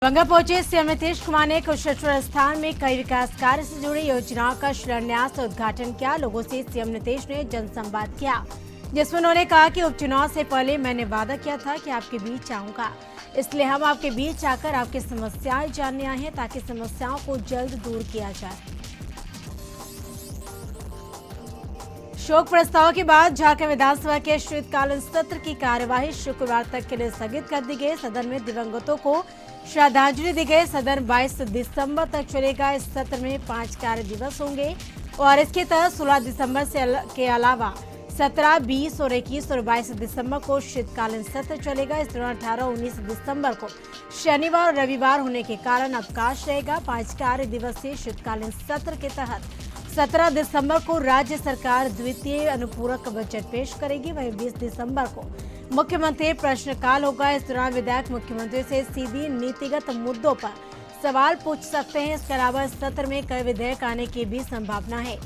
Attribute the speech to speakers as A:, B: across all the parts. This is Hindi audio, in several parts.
A: दरभंगा पहुंचे सीएम नीतीश कुमार ने कुशेश्वर स्थान में कई विकास कार्य से जुड़ी योजनाओं का शिलान्यास और उद्घाटन किया। लोगों से सीएम नीतीश ने जनसंवाद किया, जिसमें उन्होंने कहा कि उपचुनाव से पहले मैंने वादा किया था कि आपके बीच आऊंगा, इसलिए हम आपके बीच आकर आपकी समस्याएं जानने आए हैं ताकि समस्याओं को जल्द दूर किया जाए। शोक प्रस्ताव के बाद झारखंड विधानसभा के शीतकालीन सत्र की कार्यवाही शुक्रवार तक के लिए स्थगित कर दी गई। सदन में दिवंगतों को श्रद्धांजलि दी गई। सदन 22 दिसंबर तक चलेगा। इस सत्र में 5 कार्य दिवस होंगे और इसके तहत 16 दिसंबर के अलावा 17, 20 और 21 और 22 दिसंबर को शीतकालीन सत्र चलेगा। इस दौरान 18 और 19 दिसंबर को शनिवार और रविवार होने के कारण अवकाश रहेगा। 5 कार्य दिवसीय शीतकालीन सत्र के तहत 17 दिसंबर को राज्य सरकार द्वितीय अनुपूरक बजट पेश करेगी। वहीं 20 दिसंबर को मुख्यमंत्री प्रश्नकाल होगा। इस दौरान विधायक मुख्यमंत्री से सीधी नीतिगत मुद्दों पर सवाल पूछ सकते हैं। इसके अलावा इस सत्र में कई विधेयक आने की भी संभावना है।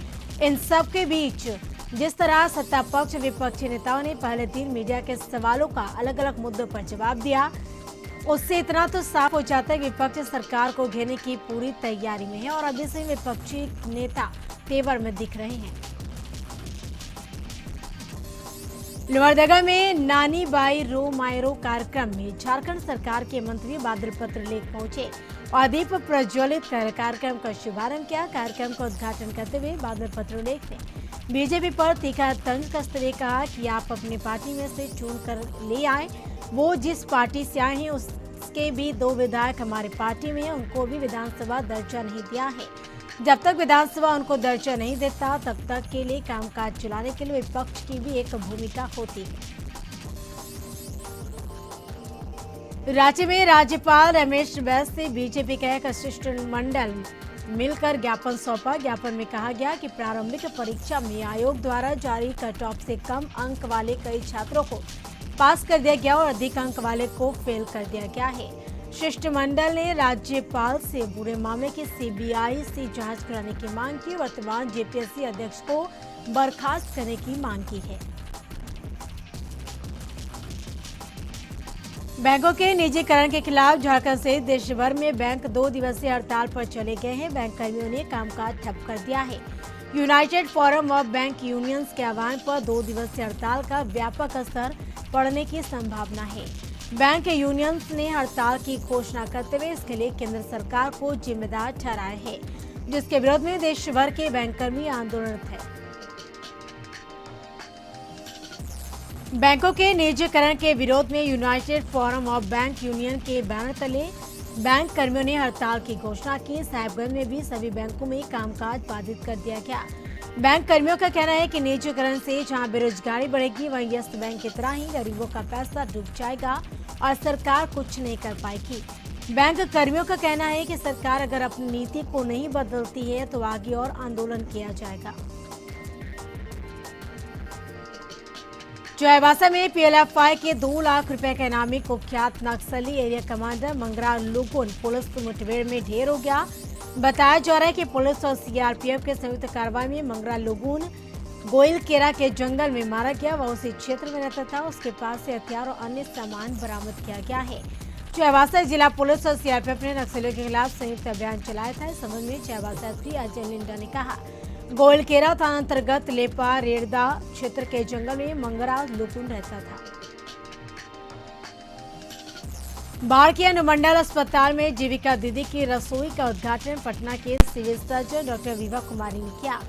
A: इन सब के बीच जिस तरह सत्ता पक्ष विपक्षी नेताओं ने पहले दिन मीडिया के सवालों का अलग अलग मुद्दों पर जवाब दिया, उससे इतना तो साफ हो जाता है कि विपक्ष सरकार को घेरने की पूरी तैयारी में है और अभी से विपक्षी नेता तेवर में दिख रहे हैं। लोहरदगा में नानी बाई रो मायरो कार्यक्रम में झारखंड सरकार के मंत्री बादल पत्रलेख पहुंचे और दीप प्रज्वलित कर कार्यक्रम का शुभारंभ किया। कार्यक्रम का उद्घाटन करते हुए बादल पत्रलेख ने बीजेपी पर तीखा तंज कसते हुए कहा कि आप अपनी पार्टी में से चुन कर ले आए, वो जिस पार्टी से आए हैं उसके भी 2 विधायक हमारी पार्टी में हैं, उनको भी विधानसभा दर्जा नहीं दिया है। जब तक विधानसभा उनको दर्जा नहीं देता तब तक के लिए कामकाज चलाने के लिए विपक्ष की भी एक भूमिका होती है। राज्य में राज्यपाल रमेश बैस से बीजेपी का एक शिष्टमंडल मिलकर ज्ञापन सौंपा। ज्ञापन में कहा गया कि प्रारंभिक परीक्षा में आयोग द्वारा जारी कट ऑफ से कम अंक वाले कई छात्रों को पास कर दिया गया और अधिक अंक वाले को फेल कर दिया गया है। शिष्टमंडल ने राज्यपाल से पूरे मामले की सीबीआई से जांच कराने की मांग की। वर्तमान जेपीएससी अध्यक्ष को बर्खास्त करने की मांग की है। बैंकों के निजीकरण के खिलाफ झारखंड सहित देश भर में बैंक 2 दिवसीय हड़ताल पर चले गए हैं। बैंक कर्मियों ने कामकाज ठप कर दिया है। United forum of bank unions के आह्वान पर 2 दिवसीय हड़ताल का व्यापक असर पड़ने की संभावना है। बैंक यूनियंस ने हड़ताल की घोषणा करते हुए इसके लिए केंद्र सरकार को जिम्मेदार ठहराया है, जिसके विरोध में देश भर के बैंककर्मी आंदोलनरत हैं। बैंकों के निजीकरण के विरोध में United forum of bank union के बैनर तले बैंक कर्मियों ने हड़ताल की घोषणा की। साहिबगंज में भी सभी बैंकों में कामकाज बाधित कर दिया गया। बैंक कर्मियों का कहना है कि निजीकरण से जहां बेरोजगारी बढ़ेगी वहीं यस बैंक की तरह ही गरीबों का पैसा डूब जाएगा और सरकार कुछ नहीं कर पाएगी। बैंक कर्मियों का कहना है कि सरकार अगर अपनी नीति को नहीं बदलती है तो आगे और आंदोलन किया जाएगा। चाईबासा में पीएलएफआई के 2 लाख रुपए के इनामी कुख्यात नक्सली एरिया कमांडर मंगरा लुगुन पुलिस मुठभेड़ में ढेर हो गया। बताया जा रहा है कि पुलिस और सीआरपीएफ के संयुक्त कार्रवाई में मंगरा लुगुन गोइलकेरा के जंगल में मारा गया। वह उसी क्षेत्र में रहता था। उसके पास से हथियार और अन्य सामान बरामद किया गया है। चाईबासा जिला पुलिस और सीआरपीएफ ने नक्सलियों के खिलाफ संयुक्त अभियान चलाया था। इस संबंध में चाईबासा एसपी अजय लिंडा ने कहा, गोइलकेरा थाना अंतर्गत लेपा रेड़दा क्षेत्र के जंगल में मंगरा लुगुन रहता था। बाढ़ के अनुमंडल अस्पताल में जीविका दीदी की रसोई का उद्घाटन पटना के civil surgeon doctor Vibha Kumari ने किया।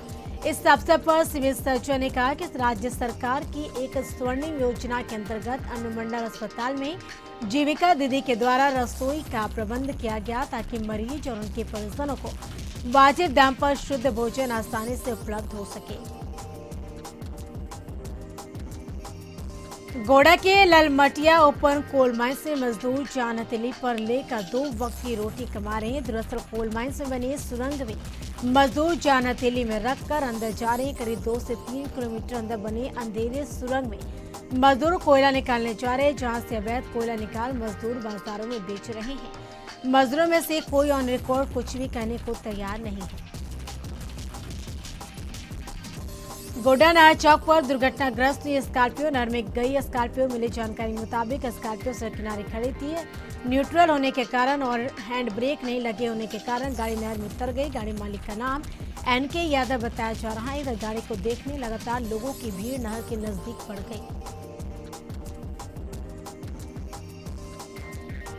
A: इस अवसर पर सिविल सर्जन ने कहा कि राज्य सरकार की एक स्वर्णिम योजना के अंतर्गत अनुमंडल अस्पताल में जीविका दीदी के द्वारा रसोई का प्रबंध किया गया ताकि मरीज और उनके परिजनों को वाजिब दाम पर शुद्ध भोजन आसानी से उपलब्ध हो सके। गोड़ा के ललमटिया ओपन कोल माइन से मजदूर जान हथेली पर लेकर 2 वक्त की रोटी कमा रहे हैं। दरअसल कोल माइन से बनी सुरंग में मजदूर जान हथेली में रखकर अंदर जा रहे हैं। करीब 2 से 3 किलोमीटर अंदर बने अंधेरे सुरंग में मजदूर कोयला निकालने जा रहे हैं, जहां से अवैध कोयला निकाल मजदूर बाजारों में बेच रहे हैं। मजदूरों में से कोई ऑन रिकॉर्ड कुछ भी कहने को तैयार नहीं है। गोड्डा नहर चौक पर दुर्घटनाग्रस्त हुई स्कॉर्पियो। नहर में गई स्कॉर्पियो। मिली जानकारी के मुताबिक स्कॉर्पियो सड़क किनारे खड़ी थी। न्यूट्रल होने के कारण और हैंड ब्रेक नहीं लगे होने के कारण गाड़ी नहर में उतर गई। गाड़ी मालिक का नाम NK यादव बताया जा रहा है। इधर गाड़ी को देखने लगातार लोगों की भीड़ नहर के नजदीक बढ़ गई।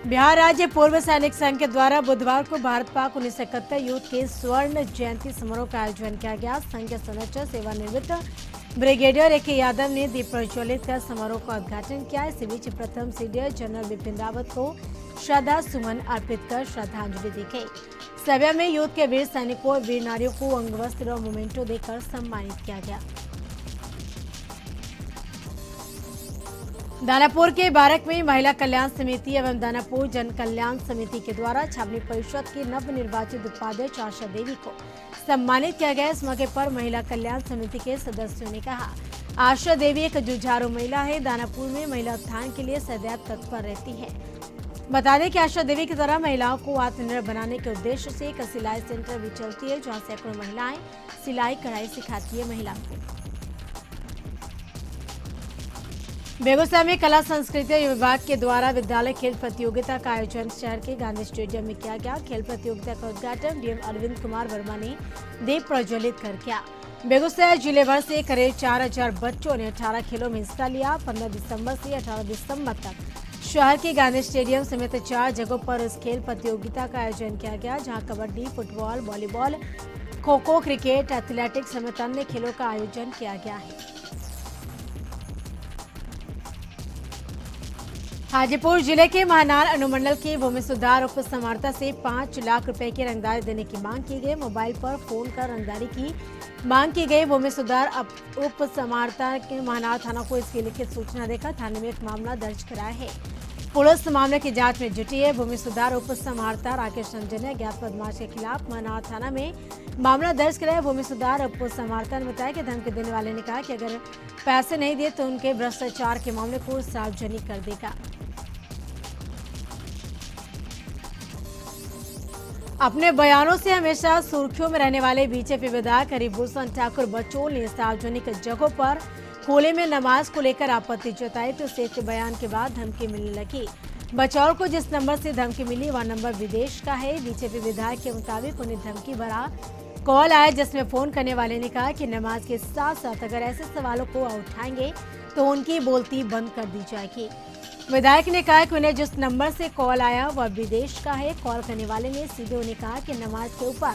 A: बिहार राज्य पूर्व सैनिक संघ के द्वारा बुधवार को भारत पाक 1971 युद्ध के स्वर्ण जयंती समारोह का आयोजन किया गया। संघ के सदस्य सेवानिवृत्त ब्रिगेडियर AK यादव ने दीप प्रज्वलित कर समारोह का उद्घाटन किया। इसी बीच प्रथम सीनियर जनरल बिपिन रावत को श्रद्धा सुमन अर्पित कर श्रद्धांजलि दी गई। सभा में युद्ध के वीर सैनिकों और वीर नारियों को अंगवस्त्र और मोमेंटो देकर सम्मानित किया गया। दानापुर के बारक में महिला कल्याण समिति एवं दानापुर जन कल्याण समिति के द्वारा छावनी परिषद की नवनिर्वाचित उपाध्यक्ष आशा देवी को सम्मानित किया गया। इस मौके पर महिला कल्याण समिति के सदस्यों ने कहा, आशा देवी एक जुझारू महिला है। दानापुर में महिला उत्थान के लिए सदैव तत्पर रहती है। बता दें कि आशा देवी की तरह महिलाओं को आत्मनिर्भर बनाने के उद्देश्य से एक सिलाई सेंटर भी चलती है, जहाँ सैकड़ों महिलाएं सिलाई कढ़ाई सिखाती है महिलाओं को। बेगूसराय में कला संस्कृति विभाग के द्वारा विद्यालय खेल प्रतियोगिता का आयोजन शहर के गांधी स्टेडियम में किया गया। खेल प्रतियोगिता का उद्घाटन DM अरविंद कुमार वर्मा ने दीप प्रज्वलित कर किया। बेगूसराय जिले भर से करीब 4000 बच्चों ने 18 खेलों में हिस्सा लिया। 15 दिसंबर से 18 दिसंबर तक शहर के गांधी स्टेडियम समेत 4 जगहों पर इस खेल प्रतियोगिता का आयोजन किया गया, जहाँ kabaddi, football, volleyball, kho kho, cricket, athletics समेत अन्य खेलों का आयोजन किया गया है। हाजीपुर जिले के महानार अनुमंडल के भूमि सुधार उप समाहर्ता से 5 लाख रुपए की रंगदारी देने की मांग की गई। मोबाइल पर फोन कर रंगदारी की मांग की गई। भूमि सुधार उप समाहर्ता के महानार थाना को इसकी लिखित सूचना देकर थाने में एक मामला दर्ज कराया है। पुलिस मामले की जांच में जुटी है। भूमि सुधार उप समाहर्ता राकेश रंजन ने अज्ञात बदमाश के खिलाफ महानार थाना में मामला दर्ज कराया। भूमि सुधार उप समाहर्ता ने बताया कि धमकी देने वाले ने कहा कि अगर पैसे नहीं दिए तो उनके भ्रष्टाचार के मामले को सार्वजनिक कर देगा। अपने बयानों से हमेशा सुर्खियों में रहने वाले बीजेपी विधायक हरिभूषण ठाकुर बचौल ने सार्वजनिक जगहों पर खुले में नमाज को लेकर आपत्ति जताई, तो सेठ बयान के बाद धमकी मिलने लगी। बचौल को जिस नंबर से धमकी मिली वह नंबर विदेश का है। बीजेपी विधायक के मुताबिक उन्हें धमकी भरा कॉल आया, जिसमें फोन करने वाले ने कहा कि नमाज के साथ साथ अगर ऐसे सवालों को उठाएंगे तो उनकी बोलती बंद कर दी जाएगी। विधायक ने कहा कि उन्हें जिस नंबर से कॉल आया वह विदेश का है। कॉल करने वाले ने सीधे उन्हें कहा कि नमाज के ऊपर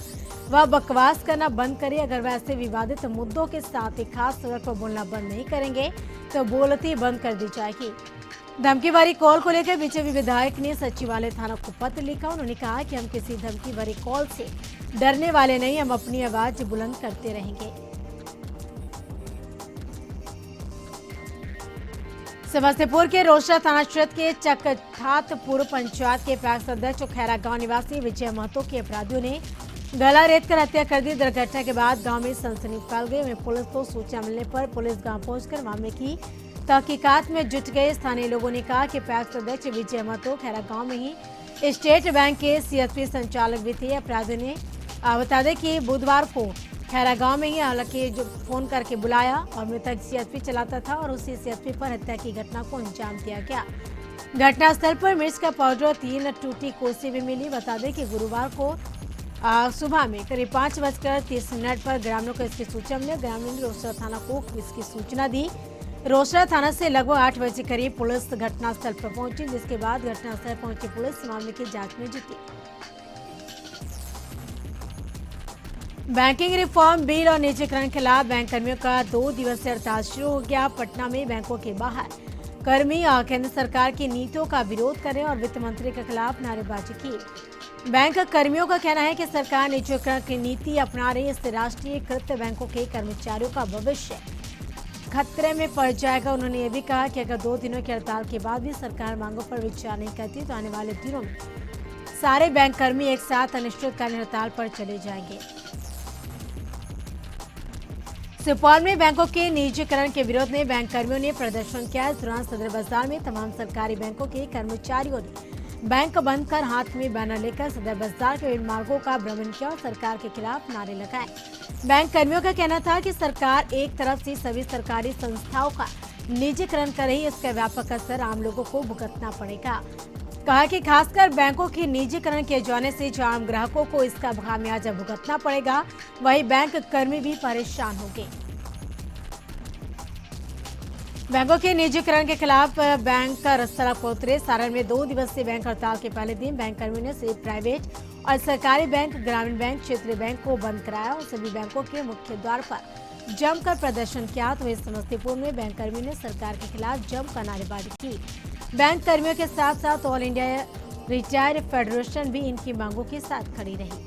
A: वह बकवास करना बंद करे। अगर वह ऐसे विवादित मुद्दों के साथ एक खास सड़क पर बोलना बंद नहीं करेंगे तो बोलती बंद कर दी जाएगी। धमकी भरी कॉल को लेकर बीजेपी विधायक ने सचिवालय थाना को पत्र लिखा। उन्होंने कहा कि हम किसी धमकी भरी कॉल से डरने वाले नहीं, हम अपनी आवाज बुलंद करते रहेंगे। समस्तीपुर के रोसड़ा थाना क्षेत्र के चकठात पूर्व पंचायत के पैक्स अध्यक्ष खैरा गांव निवासी विजय महतो के अपराधियों ने गला रेत कर हत्या कर दी। दुर्घटना के बाद गांव में सनसनी फैल गई। वहीं पुलिस को सूचना मिलने पर पुलिस गांव पहुंचकर मामले की तहकीकात में जुट गए। स्थानीय लोगों ने कहा कि पैक्स अध्यक्ष विजय महतो खैरा गांव में ही स्टेट बैंक के CSP संचालक भी थे। अपराधियों ने बता दें कि बुधवार को खैरा गांव में ही हालांकि जो फोन करके बुलाया और मृतक CSP चलाता था और उसी CSP पर हत्या की घटना को अंजाम दिया गया। घटनास्थल पर मिर्च का पाउडर और 3 टूटी कोसी भी मिली। बता दें कि गुरुवार को सुबह में करीब 5:30 पर ग्रामीणों को इसकी सूचना मिली। ग्रामीणों ने रोसड़ा थाना को इसकी सूचना दी। रोसड़ा थाना से लगभग 8 बजे करीब पुलिस घटनास्थल पर पहुंची, जिसके बाद घटनास्थल पहुंची पुलिस मामले की जांच में जुटी। बैंकिंग रिफॉर्म बिल और निजीकरण के खिलाफ बैंक कर्मियों का 2 दिवसीय हड़ताल शुरू हो गया। पटना में बैंकों के बाहर कर्मी केंद्र सरकार की नीतियों का विरोध कर रहे हैं और वित्त मंत्री के खिलाफ नारेबाजी की। बैंक कर्मियों का कहना है कि सरकार निजीकरण की नीति अपना रही है। इससे राष्ट्रीयकृत बैंकों के कर्मचारियों का भविष्य खतरे में पड़ जाएगा। उन्होंने ये भी कहा कि अगर 2 दिनों की हड़ताल के बाद भी सरकार मांगों पर विचार नहीं करती तो आने वाले दिनों में सारे बैंक कर्मी एक साथ अनिश्चितकालीन हड़ताल पर चले जाएंगे। सुपौल में बैंकों के निजीकरण के विरोध में बैंक कर्मियों ने प्रदर्शन किया। इस दौरान सदर बाजार में तमाम सरकारी बैंकों के कर्मचारियों ने बैंक बंद कर हाथ में बैनर लेकर सदर बाजार के विभिन्न मार्गों का भ्रमण किया और सरकार के खिलाफ नारे लगाए। बैंक कर्मियों का कहना था कि सरकार एक तरफ से सभी सरकारी संस्थाओं का निजीकरण कर रही है, इसका व्यापक असर आम लोगों को भुगतना पड़ेगा। कहा कि खासकर बैंकों के निजीकरण किए जाने से जो आम ग्राहकों को इसका खामियाजा भुगतना पड़ेगा, वहीं बैंक कर्मी भी परेशान होंगे। बैंकों के निजीकरण के खिलाफ बैंक का रस्ता पर उतरे। सारण में 2 दिवसीय बैंक हड़ताल के पहले दिन बैंक कर्मियों ने सभी प्राइवेट और सरकारी बैंक, ग्रामीण बैंक, क्षेत्रीय बैंक को बंद कराया और सभी बैंकों के मुख्य द्वार पर जमकर प्रदर्शन किया। तो वहीं समस्तीपुर में बैंक कर्मियों ने सरकार के खिलाफ जमकर नारेबाजी की। बैंक कर्मियों के साथ साथ ऑल इंडिया रिटायर्ड फेडरेशन भी इनकी मांगों के साथ खड़ी रही।